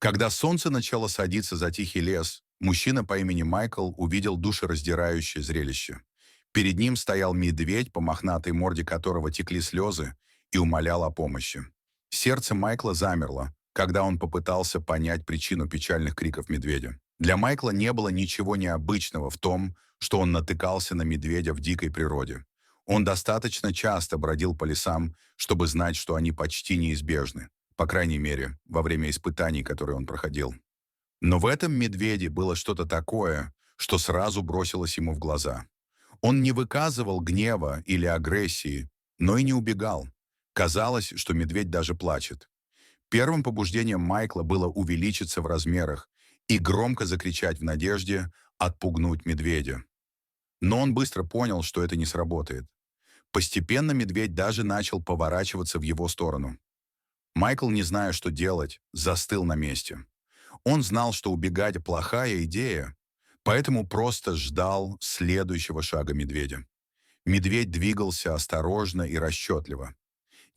Когда солнце начало садиться за тихий лес, мужчина по имени Майкл увидел душераздирающее зрелище. Перед ним стоял медведь, по мохнатой морде которого текли слезы, и умолял о помощи. Сердце Майкла замерло, когда он попытался понять причину печальных криков медведя. Для Майкла не было ничего необычного в том, что он натыкался на медведя в дикой природе. Он достаточно часто бродил по лесам, чтобы знать, что они почти неизбежны. По крайней мере, во время испытаний, которые он проходил. Но в этом медведе было что-то такое, что сразу бросилось ему в глаза. Он не выказывал гнева или агрессии, но и не убегал. Казалось, что медведь даже плачет. Первым побуждением Майкла было увеличиться в размерах и громко закричать в надежде отпугнуть медведя. Но он быстро понял, что это не сработает. Постепенно медведь даже начал поворачиваться в его сторону. Майкл, не зная, что делать, застыл на месте. Он знал, что убегать – плохая идея, поэтому просто ждал следующего шага медведя. Медведь двигался осторожно и расчетливо.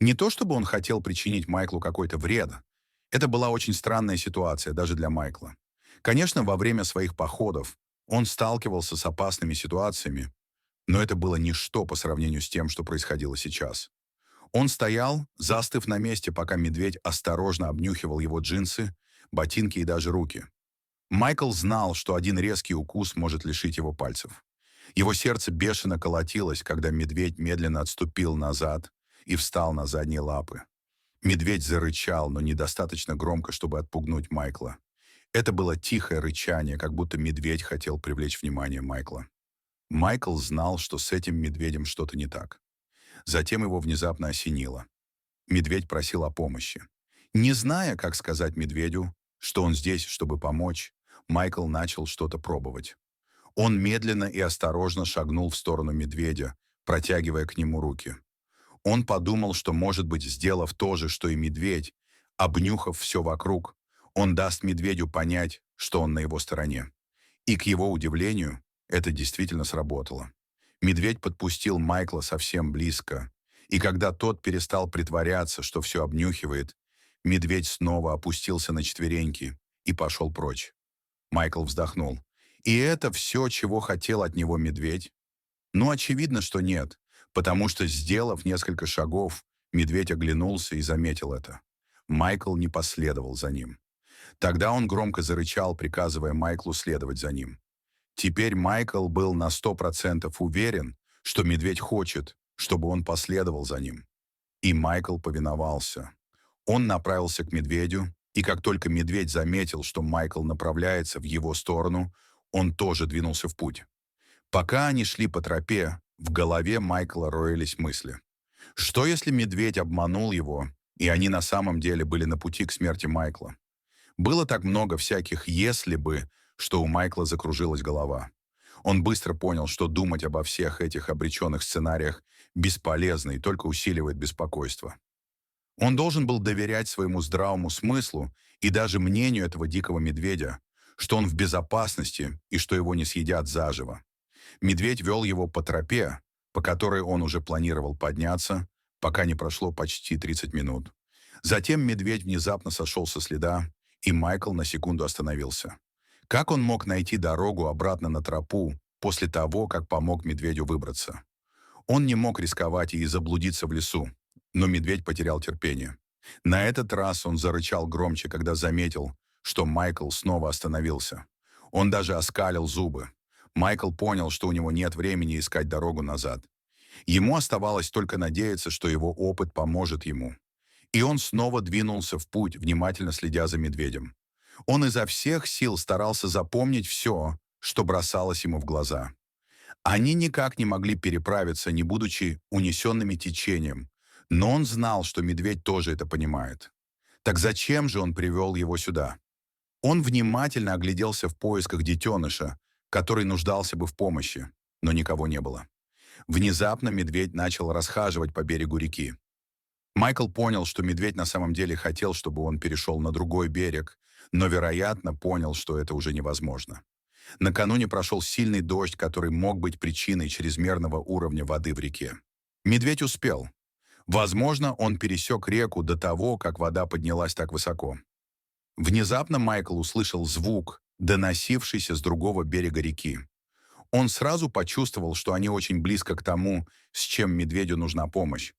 Не то чтобы он хотел причинить Майклу какой-то вред. Это была очень странная ситуация даже для Майкла. Конечно, во время своих походов он сталкивался с опасными ситуациями, но это было ничто по сравнению с тем, что происходило сейчас. Он стоял, застыв на месте, пока медведь осторожно обнюхивал его джинсы, ботинки и даже руки. Майкл знал, что один резкий укус может лишить его пальцев. Его сердце бешено колотилось, когда медведь медленно отступил назад и встал на задние лапы. Медведь зарычал, но недостаточно громко, чтобы отпугнуть Майкла. Это было тихое рычание, как будто медведь хотел привлечь внимание Майкла. Майкл знал, что с этим медведем что-то не так. Затем его внезапно осенило. Медведь просил о помощи. Не зная, как сказать медведю, что он здесь, чтобы помочь, Майкл начал что-то пробовать. Он медленно и осторожно шагнул в сторону медведя, протягивая к нему руки. Он подумал, что, может быть, сделав то же, что и медведь, обнюхав все вокруг, он даст медведю понять, что он на его стороне. И, к его удивлению, это действительно сработало. Медведь подпустил Майкла совсем близко, и когда тот перестал притворяться, что все обнюхивает, медведь снова опустился на четвереньки и пошел прочь. Майкл вздохнул. И это все, чего хотел от него медведь? Ну, очевидно, что нет, потому что, сделав несколько шагов, медведь оглянулся и заметил это. Майкл не последовал за ним. Тогда он громко зарычал, приказывая Майклу следовать за ним. Теперь Майкл был на 100% уверен, что медведь хочет, чтобы он последовал за ним. И Майкл повиновался. Он направился к медведю, и как только медведь заметил, что Майкл направляется в его сторону, он тоже двинулся в путь. Пока они шли по тропе, в голове Майкла роились мысли. Что если медведь обманул его, и они на самом деле были на пути к смерти Майкла? Было так много всяких «если бы», что у Майкла закружилась голова. Он быстро понял, что думать обо всех этих обреченных сценариях бесполезно и только усиливает беспокойство. Он должен был доверять своему здравому смыслу и даже мнению этого дикого медведя, что он в безопасности и что его не съедят заживо. Медведь вел его по тропе, по которой он уже планировал подняться, пока не прошло почти 30 минут. Затем медведь внезапно сошел со следа, и Майкл на секунду остановился. Как он мог найти дорогу обратно на тропу после того, как помог медведю выбраться? Он не мог рисковать и заблудиться в лесу, но медведь потерял терпение. На этот раз он зарычал громче, когда заметил, что Майкл снова остановился. Он даже оскалил зубы. Майкл понял, что у него нет времени искать дорогу назад. Ему оставалось только надеяться, что его опыт поможет ему. И он снова двинулся в путь, внимательно следя за медведем. Он изо всех сил старался запомнить все, что бросалось ему в глаза. Они никак не могли переправиться, не будучи унесенными течением, но он знал, что медведь тоже это понимает. Так зачем же он привел его сюда? Он внимательно огляделся в поисках детеныша, который нуждался бы в помощи, но никого не было. Внезапно медведь начал расхаживать по берегу реки. Майкл понял, что медведь на самом деле хотел, чтобы он перешел на другой берег, но, вероятно, понял, что это уже невозможно. Накануне прошел сильный дождь, который мог быть причиной чрезмерного уровня воды в реке. Медведь успел. Возможно, он пересек реку до того, как вода поднялась так высоко. Внезапно Майкл услышал звук, доносившийся с другого берега реки. Он сразу почувствовал, что они очень близко к тому, с чем медведю нужна помощь.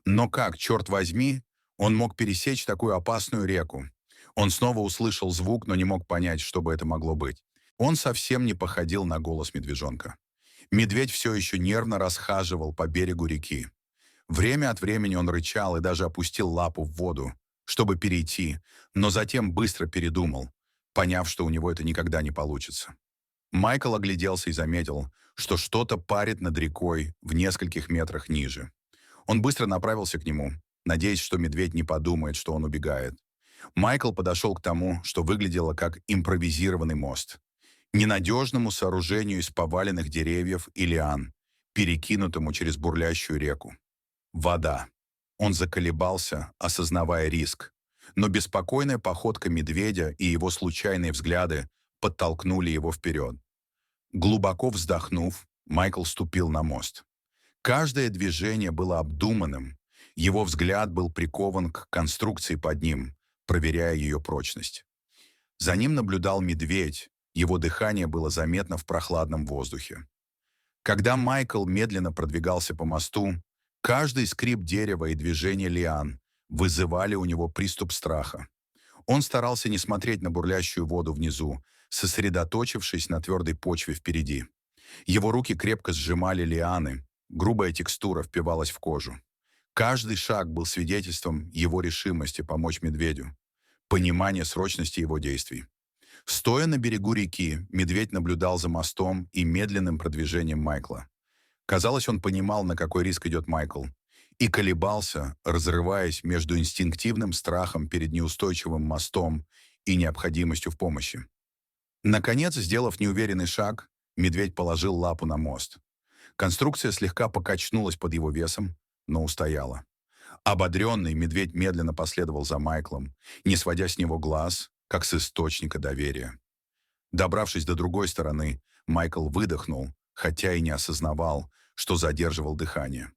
Но как, черт возьми, он мог пересечь такую опасную реку? Он снова услышал звук, но не мог понять, что бы это могло быть. Он совсем не походил на голос медвежонка. Медведь все еще нервно расхаживал по берегу реки. Время от времени он рычал и даже опустил лапу в воду, чтобы перейти, но затем быстро передумал, поняв, что у него это никогда не получится. Майкл огляделся и заметил, что что-то парит над рекой в нескольких метрах ниже. Он быстро направился к нему, надеясь, что медведь не подумает, что он убегает. Майкл подошел к тому, что выглядело как импровизированный мост. Ненадежному сооружению из поваленных деревьев и лиан, перекинутому через бурлящую реку. Вода. Он заколебался, осознавая риск. Но беспокойная походка медведя и его случайные взгляды подтолкнули его вперед. Глубоко вздохнув, Майкл ступил на мост. Каждое движение было обдуманным. Его взгляд был прикован к конструкции под ним, проверяя ее прочность. За ним наблюдал медведь, его дыхание было заметно в прохладном воздухе. Когда Майкл медленно продвигался по мосту, каждый скрип дерева и движение лиан вызывали у него приступ страха. Он старался не смотреть на бурлящую воду внизу, сосредоточившись на твердой почве впереди. Его руки крепко сжимали лианы, грубая текстура впивалась в кожу. Каждый шаг был свидетельством его решимости помочь медведю, понимания срочности его действий. Стоя на берегу реки, медведь наблюдал за мостом и медленным продвижением Майкла. Казалось, он понимал, на какой риск идет Майкл, и колебался, разрываясь между инстинктивным страхом перед неустойчивым мостом и необходимостью в помощи. Наконец, сделав неуверенный шаг, медведь положил лапу на мост. Конструкция слегка покачнулась под его весом, но устояла. Ободренный, медведь медленно последовал за Майклом, не сводя с него глаз, как с источника доверия. Добравшись до другой стороны, Майкл выдохнул, хотя и не осознавал, что задерживал дыхание.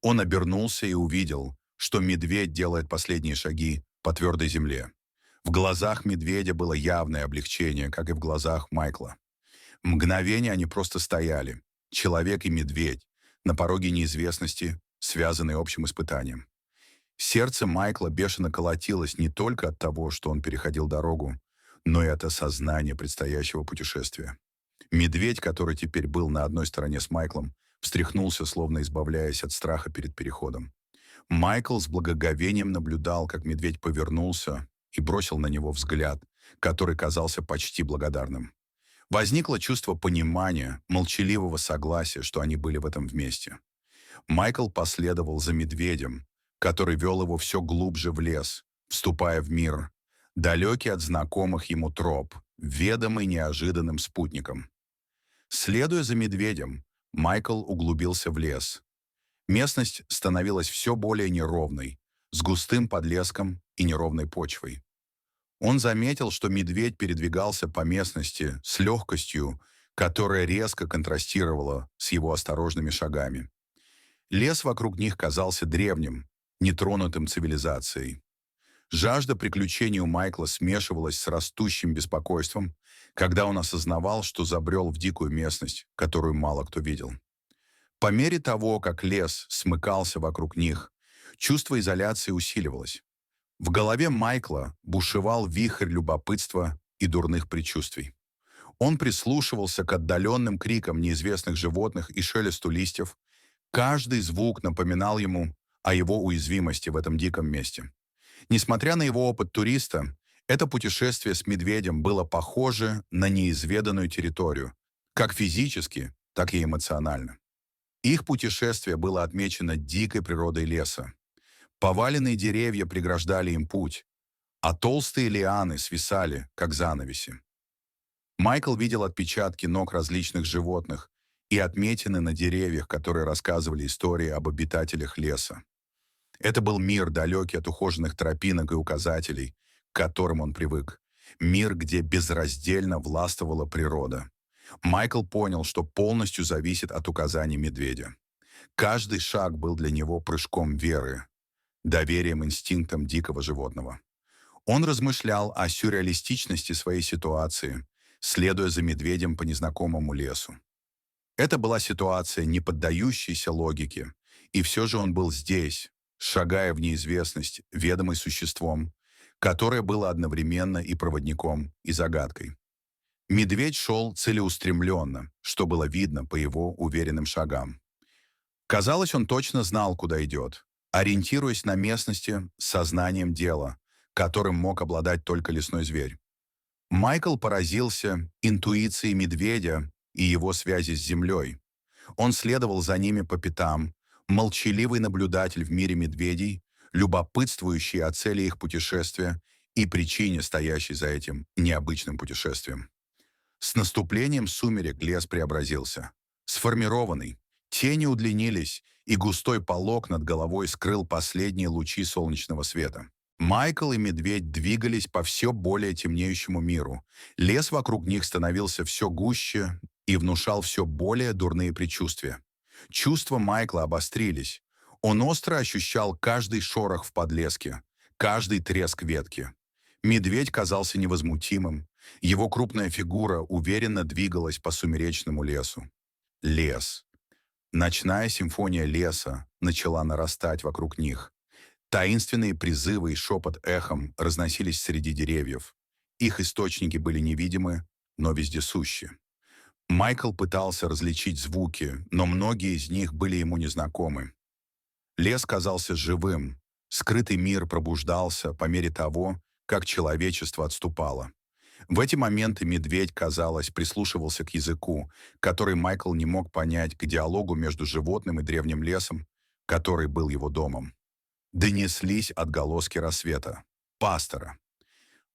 Он обернулся и увидел, что медведь делает последние шаги по твердой земле. В глазах медведя было явное облегчение, как и в глазах Майкла. Мгновение они просто стояли, человек и медведь, на пороге неизвестности, связанные общим испытанием. Сердце Майкла бешено колотилось не только от того, что он переходил дорогу, но и от осознания предстоящего путешествия. Медведь, который теперь был на одной стороне с Майклом, встряхнулся, словно избавляясь от страха перед переходом. Майкл с благоговением наблюдал, как медведь повернулся и бросил на него взгляд, который казался почти благодарным. Возникло чувство понимания, молчаливого согласия, что они были в этом вместе. Майкл последовал за медведем, который вел его все глубже в лес, вступая в мир, далекий от знакомых ему троп, ведомый неожиданным спутником. Следуя за медведем, Майкл углубился в лес. Местность становилась все более неровной, с густым подлеском и неровной почвой. Он заметил, что медведь передвигался по местности с легкостью, которая резко контрастировала с его осторожными шагами. Лес вокруг них казался древним, нетронутым цивилизацией. Жажда приключений у Майкла смешивалась с растущим беспокойством, когда он осознавал, что забрел в дикую местность, которую мало кто видел. По мере того, как лес смыкался вокруг них, чувство изоляции усиливалось. В голове Майкла бушевал вихрь любопытства и дурных предчувствий. Он прислушивался к отдаленным крикам неизвестных животных и шелесту листьев. Каждый звук напоминал ему о его уязвимости в этом диком месте. Несмотря на его опыт туриста, это путешествие с медведем было похоже на неизведанную территорию, как физически, так и эмоционально. Их путешествие было отмечено дикой природой леса. Поваленные деревья преграждали им путь, а толстые лианы свисали, как занавеси. Майкл видел отпечатки ног различных животных и отметины на деревьях, которые рассказывали истории об обитателях леса. Это был мир, далекий от ухоженных тропинок и указателей, к которым он привык. Мир, где безраздельно властвовала природа. Майкл понял, что полностью зависит от указаний медведя. Каждый шаг был для него прыжком веры, доверием инстинктам дикого животного. Он размышлял о сюрреалистичности своей ситуации, следуя за медведем по незнакомому лесу. Это была ситуация, не поддающаяся логике, и все же он был здесь, шагая в неизвестность, ведомый существом, которое было одновременно и проводником, и загадкой. Медведь шел целеустремленно, что было видно по его уверенным шагам. Казалось, он точно знал, куда идет, ориентируясь на местности с сознанием дела, которым мог обладать только лесной зверь. Майкл поразился интуицией медведя и его связи с землей. Он следовал за ними по пятам, молчаливый наблюдатель в мире медведей, любопытствующий о цели их путешествия и причине, стоящей за этим необычным путешествием. С наступлением сумерек лес преобразился. Сформированный, тени удлинились, и густой полог над головой скрыл последние лучи солнечного света. Майкл и медведь двигались по все более темнеющему миру. Лес вокруг них становился все гуще и внушал все более дурные предчувствия. Чувства Майкла обострились. Он остро ощущал каждый шорох в подлеске, каждый треск ветки. Медведь казался невозмутимым. Его крупная фигура уверенно двигалась по сумеречному лесу. Лес. Ночная симфония леса начала нарастать вокруг них. Таинственные призывы и шепот эхом разносились среди деревьев. Их источники были невидимы, но вездесущи. Майкл пытался различить звуки, но многие из них были ему незнакомы. Лес казался живым, скрытый мир пробуждался по мере того, как человечество отступало. В эти моменты медведь, казалось, прислушивался к языку, который Майкл не мог понять, к диалогу между животным и древним лесом, который был его домом. Донеслись отголоски рассвета. Пастора.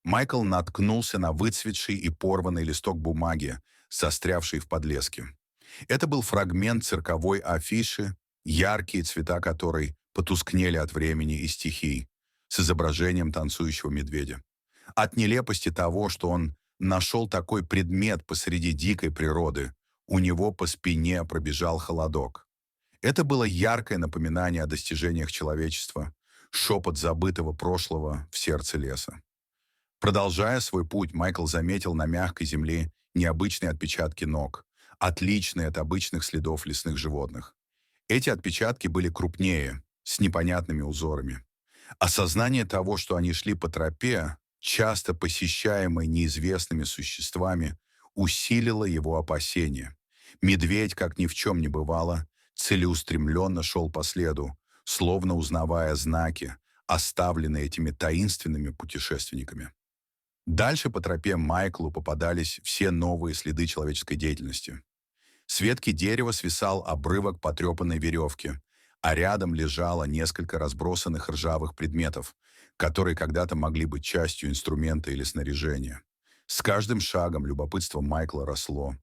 Майкл наткнулся на выцветший и порванный листок бумаги, застрявший в подлеске. Это был фрагмент цирковой афиши, яркие цвета которой потускнели от времени и стихий, с изображением танцующего медведя. От нелепости того, что он нашел такой предмет посреди дикой природы, у него по спине пробежал холодок. Это было яркое напоминание о достижениях человечества, шепот забытого прошлого в сердце леса. Продолжая свой путь, Майкл заметил на мягкой земле необычные отпечатки ног, отличные от обычных следов лесных животных. Эти отпечатки были крупнее, с непонятными узорами. Осознание того, что они шли по тропе, часто посещаемой неизвестными существами, усилило его опасения. Медведь, как ни в чем не бывало, целеустремленно шел по следу, словно узнавая знаки, оставленные этими таинственными путешественниками. Дальше по тропе Майклу попадались все новые следы человеческой деятельности. С ветки дерева свисал обрывок потрепанной веревки, а рядом лежало несколько разбросанных ржавых предметов, которые когда-то могли быть частью инструмента или снаряжения. С каждым шагом любопытство Майкла росло.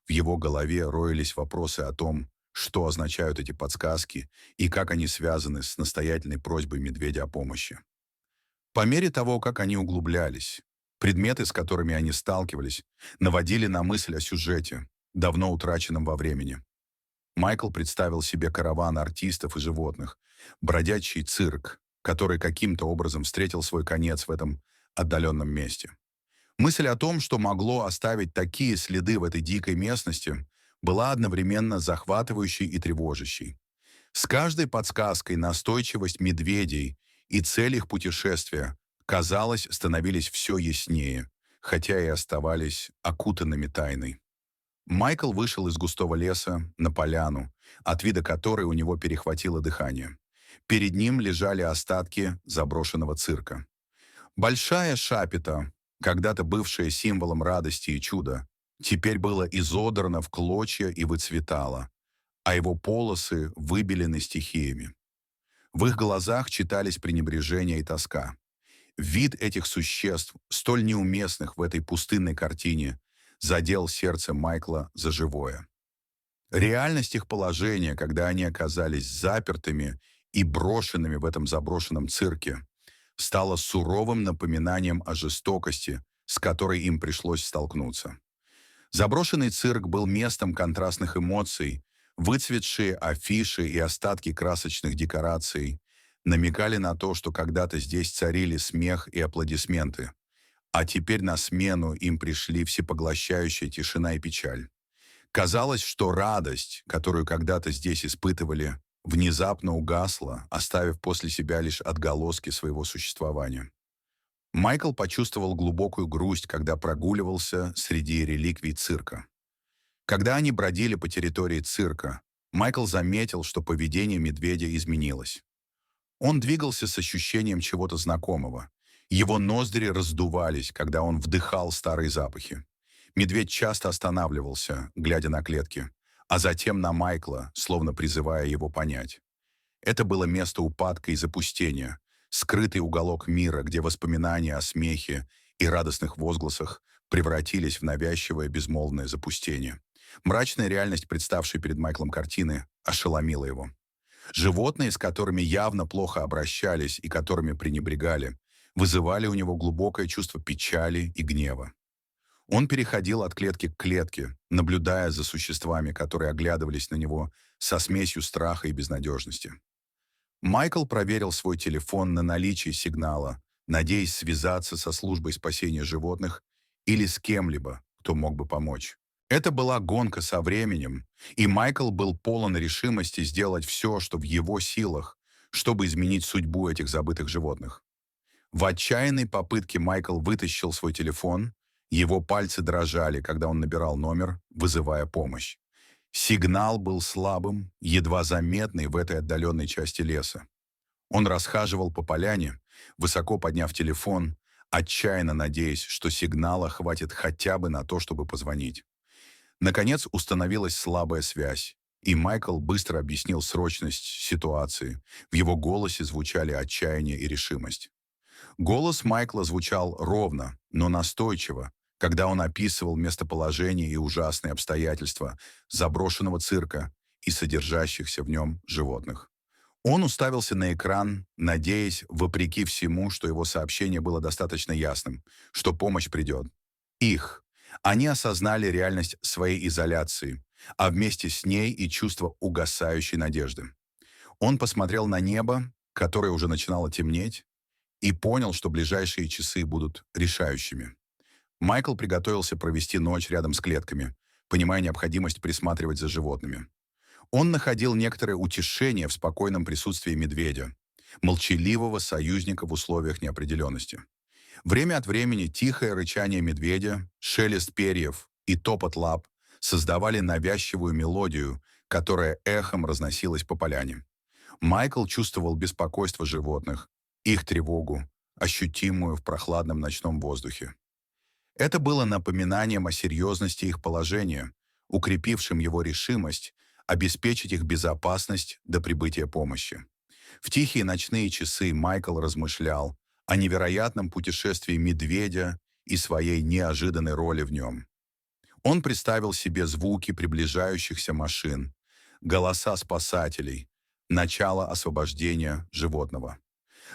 В его голове роились вопросы о том, что означают эти подсказки и как они связаны с настоятельной просьбой медведя о помощи. По мере того, как они углублялись, предметы, с которыми они сталкивались, наводили на мысль о сюжете, давно утраченном во времени. Майкл представил себе караван артистов и животных, бродячий цирк, который каким-то образом встретил свой конец в этом отдаленном месте. Мысль о том, что могло оставить такие следы в этой дикой местности, была одновременно захватывающей и тревожащей. С каждой подсказкой настойчивость медведей и цель их путешествия, казалось, становились все яснее, хотя и оставались окутанными тайной. Майкл вышел из густого леса на поляну, от вида которой у него перехватило дыхание. Перед ним лежали остатки заброшенного цирка. Большая шапита, когда-то бывшая символом радости и чуда, теперь была изодрана в клочья и выцветала, а его полосы выбелены стихиями. В их глазах читались пренебрежение и тоска. Вид этих существ, столь неуместных в этой пустынной картине, задел сердце Майкла за живое. Реальность их положения, когда они оказались запертыми и брошенными в этом заброшенном цирке, стала суровым напоминанием о жестокости, с которой им пришлось столкнуться. Заброшенный цирк был местом контрастных эмоций, выцветшие афиши и остатки красочных декораций, намекали на то, что когда-то здесь царили смех и аплодисменты, а теперь на смену им пришли всепоглощающая тишина и печаль. Казалось, что радость, которую когда-то здесь испытывали, внезапно угасла, оставив после себя лишь отголоски своего существования. Майкл почувствовал глубокую грусть, когда прогуливался среди реликвий цирка. Когда они бродили по территории цирка, Майкл заметил, что поведение медведя изменилось. Он двигался с ощущением чего-то знакомого. Его ноздри раздувались, когда он вдыхал старые запахи. Медведь часто останавливался, глядя на клетки, а затем на Майкла, словно призывая его понять. Это было место упадка и запустения, скрытый уголок мира, где воспоминания о смехе и радостных возгласах превратились в навязчивое безмолвное запустение. Мрачная реальность, представшей перед Майклом картины, ошеломила его. Животные, с которыми явно плохо обращались и которыми пренебрегали, вызывали у него глубокое чувство печали и гнева. Он переходил от клетки к клетке, наблюдая за существами, которые оглядывались на него со смесью страха и безнадежности. Майкл проверил свой телефон на наличие сигнала, надеясь связаться со службой спасения животных или с кем-либо, кто мог бы помочь. Это была гонка со временем, и Майкл был полон решимости сделать все, что в его силах, чтобы изменить судьбу этих забытых животных. В отчаянной попытке Майкл вытащил свой телефон, его пальцы дрожали, когда он набирал номер, вызывая помощь. Сигнал был слабым, едва заметный в этой отдаленной части леса. Он расхаживал по поляне, высоко подняв телефон, отчаянно надеясь, что сигнала хватит хотя бы на то, чтобы позвонить. Наконец установилась слабая связь, и Майкл быстро объяснил срочность ситуации. В его голосе звучали отчаяние и решимость. Голос Майкла звучал ровно, но настойчиво, когда он описывал местоположение и ужасные обстоятельства заброшенного цирка и содержащихся в нем животных. Он уставился на экран, надеясь, вопреки всему, что его сообщение было достаточно ясным, что помощь придет. Их. Они осознали реальность своей изоляции, а вместе с ней и чувство угасающей надежды. Он посмотрел на небо, которое уже начинало темнеть, и понял, что ближайшие часы будут решающими. Майкл приготовился провести ночь рядом с клетками, понимая необходимость присматривать за животными. Он находил некоторое утешение в спокойном присутствии медведя, молчаливого союзника в условиях неопределенности. Время от времени тихое рычание медведя, шелест перьев и топот лап создавали навязчивую мелодию, которая эхом разносилась по поляне. Майкл чувствовал беспокойство животных, их тревогу, ощутимую в прохладном ночном воздухе. Это было напоминанием о серьезности их положения, укрепившим его решимость обеспечить их безопасность до прибытия помощи. В тихие ночные часы Майкл размышлял о невероятном путешествии медведя и своей неожиданной роли в нем. Он представил себе звуки приближающихся машин, голоса спасателей, начало освобождения животного.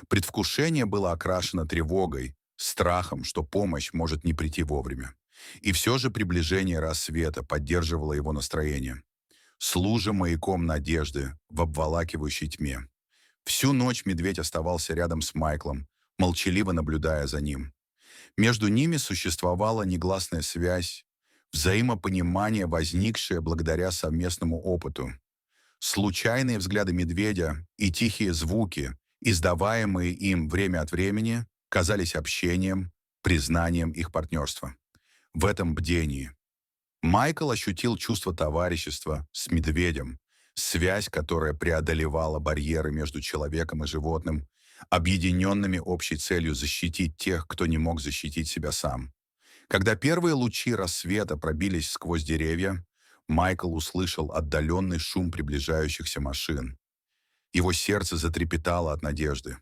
Предвкушение было окрашено тревогой, страхом, что помощь может не прийти вовремя. И все же приближение рассвета поддерживало его настроение, служа маяком надежды в обволакивающей тьме. Всю ночь медведь оставался рядом с Майклом, молчаливо наблюдая за ним. Между ними существовала негласная связь, взаимопонимание, возникшее благодаря совместному опыту. Случайные взгляды медведя и тихие звуки, издаваемые им время от времени, казались общением, признанием их партнерства. В этом бдении Майкл ощутил чувство товарищества с медведем, связь, которая преодолевала барьеры между человеком и животным, объединенными общей целью защитить тех, кто не мог защитить себя сам. Когда первые лучи рассвета пробились сквозь деревья, Майкл услышал отдаленный шум приближающихся машин. Его сердце затрепетало от надежды.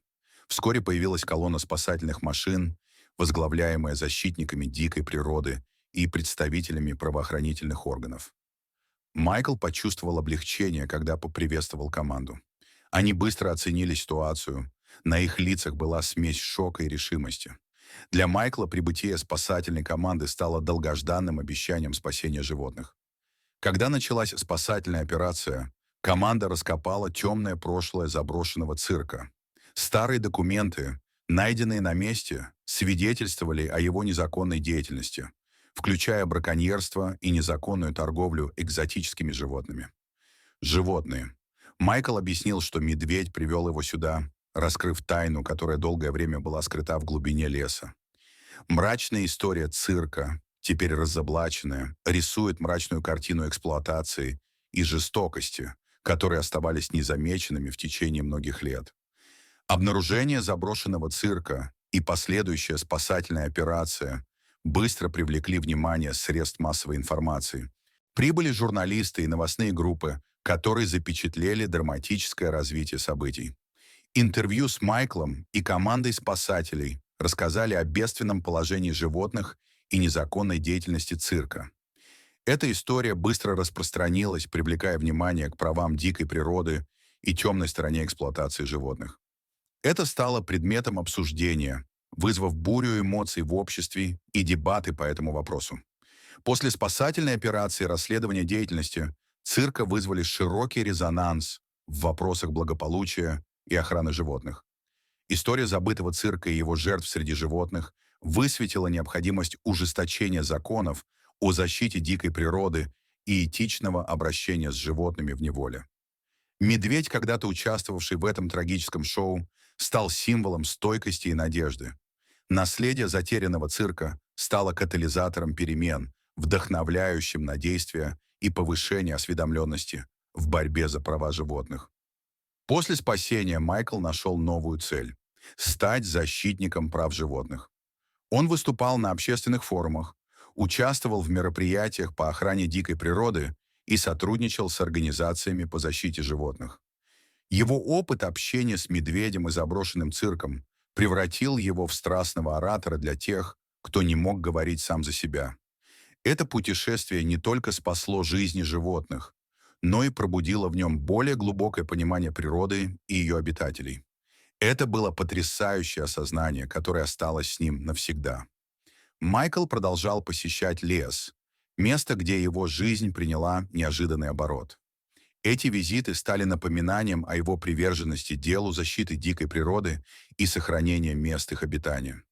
Вскоре появилась колонна спасательных машин, возглавляемая защитниками дикой природы и представителями правоохранительных органов. Майкл почувствовал облегчение, когда поприветствовал команду. Они быстро оценили ситуацию. На их лицах была смесь шока и решимости. Для Майкла прибытие спасательной команды стало долгожданным обещанием спасения животных. Когда началась спасательная операция, команда раскопала темное прошлое заброшенного цирка. Старые документы, найденные на месте, свидетельствовали о его незаконной деятельности, включая браконьерство и незаконную торговлю экзотическими животными. Животные. Майкл объяснил, что медведь привел его сюда, раскрыв тайну, которая долгое время была скрыта в глубине леса. Мрачная история цирка, теперь разоблаченная, рисует мрачную картину эксплуатации и жестокости, которые оставались незамеченными в течение многих лет. Обнаружение заброшенного цирка и последующая спасательная операция быстро привлекли внимание средств массовой информации. Прибыли журналисты и новостные группы, которые запечатлели драматическое развитие событий. Интервью с Майклом и командой спасателей рассказали о бедственном положении животных и незаконной деятельности цирка. Эта история быстро распространилась, привлекая внимание к правам дикой природы и темной стороне эксплуатации животных. Это стало предметом обсуждения, вызвав бурю эмоций в обществе и дебаты по этому вопросу. После спасательной операции расследования деятельности цирка вызвали широкий резонанс в вопросах благополучия и охраны животных. История забытого цирка и его жертв среди животных высветила необходимость ужесточения законов о защите дикой природы и этичного обращения с животными в неволе. Медведь, когда-то участвовавший в этом трагическом шоу, стал символом стойкости и надежды. Наследие затерянного цирка стало катализатором перемен, вдохновляющим на действия и повышение осведомленности в борьбе за права животных. После спасения Майкл нашел новую цель – стать защитником прав животных. Он выступал на общественных форумах, участвовал в мероприятиях по охране дикой природы и сотрудничал с организациями по защите животных. Его опыт общения с медведем и заброшенным цирком превратил его в страстного оратора для тех, кто не мог говорить сам за себя. Это путешествие не только спасло жизни животных, но и пробудило в нем более глубокое понимание природы и ее обитателей. Это было потрясающее осознание, которое осталось с ним навсегда. Майкл продолжал посещать лес, место, где его жизнь приняла неожиданный оборот. Эти визиты стали напоминанием о его приверженности делу защиты дикой природы и сохранения мест их обитания.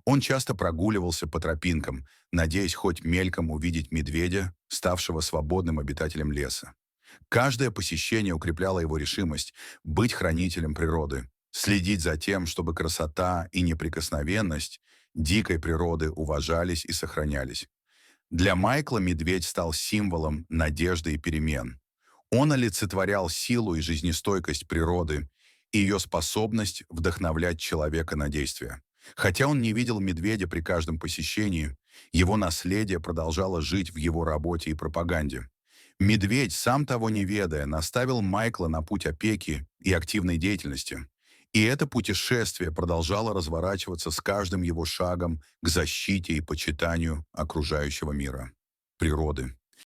Он часто прогуливался по тропинкам, надеясь хоть мельком увидеть медведя, ставшего свободным обитателем леса. Каждое посещение укрепляло его решимость быть хранителем природы, следить за тем, чтобы красота и неприкосновенность дикой природы уважались и сохранялись. Для Майкла медведь стал символом надежды и перемен. Он олицетворял силу и жизнестойкость природы и ее способность вдохновлять человека на действия. Хотя он не видел медведя при каждом посещении, его наследие продолжало жить в его работе и пропаганде. Медведь, сам того не ведая, наставил Майкла на путь опеки и активной деятельности. И это путешествие продолжало разворачиваться с каждым его шагом к защите и почитанию окружающего мира, природы.